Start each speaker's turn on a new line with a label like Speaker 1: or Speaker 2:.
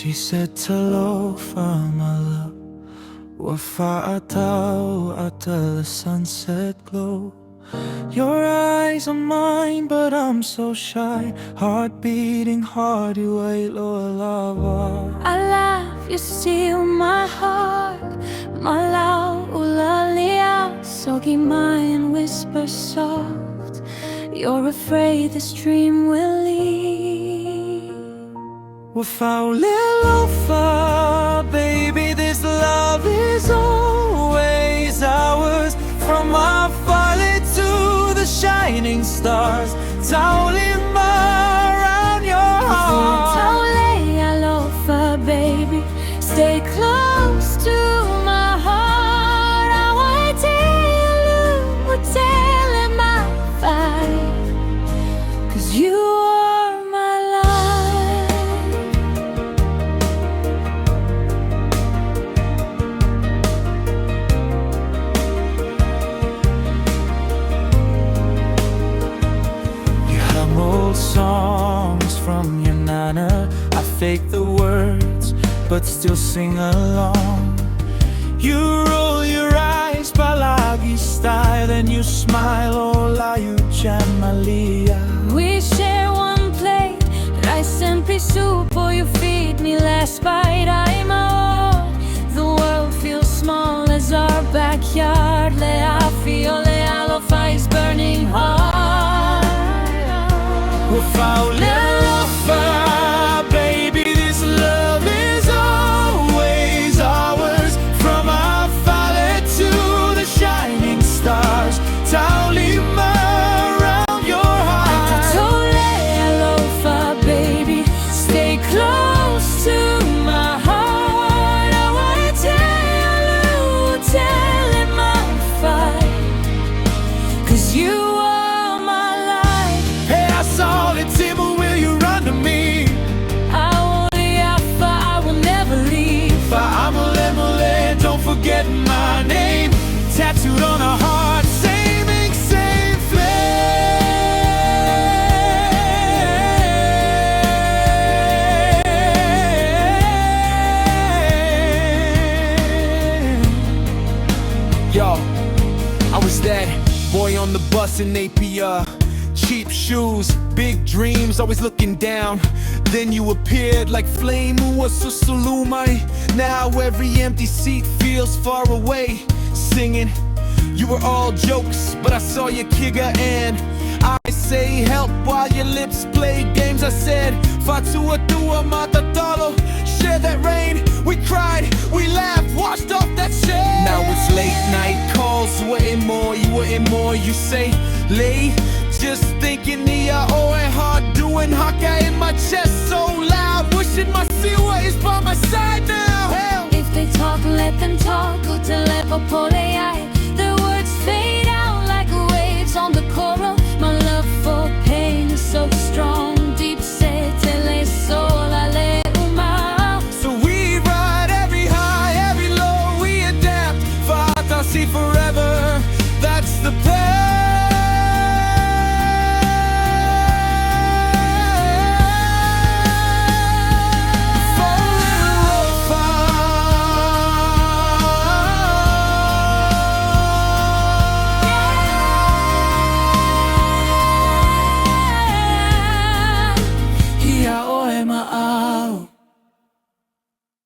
Speaker 1: She said, talofa, my love, faatau'ata, the sunset glow. Your eyes are mine, but I'm so shy. Heart beating hard, you iloa.
Speaker 2: I laugh, you steal my heart. Fau Le Sogi, mine whisper soft. You're afraid this dream will leave.
Speaker 1: Fau Le Alofa, baby, this love is always ours. From our fale to the shining stars, Taulima around your heart.
Speaker 2: Fau Le Alofa, baby, stay close to my heart. I want my fight, 'cause you are my life.
Speaker 1: You hum old songs from your nana. I fake the words, but still sing along. You roll your eyes, palagi style, and you smile, ola you jamalia.
Speaker 2: We share one plate, rice and pisupo. You feed me last bite, I'm all. The world feels small as our backyard. Fau Le Alofa is burning hard.
Speaker 1: Fau Le Alofa, baby, this love is always ours. From our fale to the shining stars, Taulima around your heart.
Speaker 2: Fau Le Alofa, baby, stay close to my heart. I wanna tell it my fight, 'cause you are my life.
Speaker 1: Hey, I saw the Timber, will you run to me?
Speaker 2: I will never leave.
Speaker 1: Fa'amole, don't forget my name, tattooed on a heart, same ink, same flame. Yo, I was that boy on the bus in Napier. Cheap shoes, big dreams, always looking down. Then you appeared like flame, who was so salumai. Now every empty seat feels far away. Singing, you were all jokes, but I saw your kigger and I say help while your lips play games. I said, faatau'ata, matatalo. Share that rain, we cried, we laughed, washed off that shame. Now it's late night calls, you wanting more, you say, lay. Just thinking the hard doing haka in my chest so loud. Wishing my siwa is by my side now. Hell,
Speaker 2: If they talk, let them talk. Go to level pole,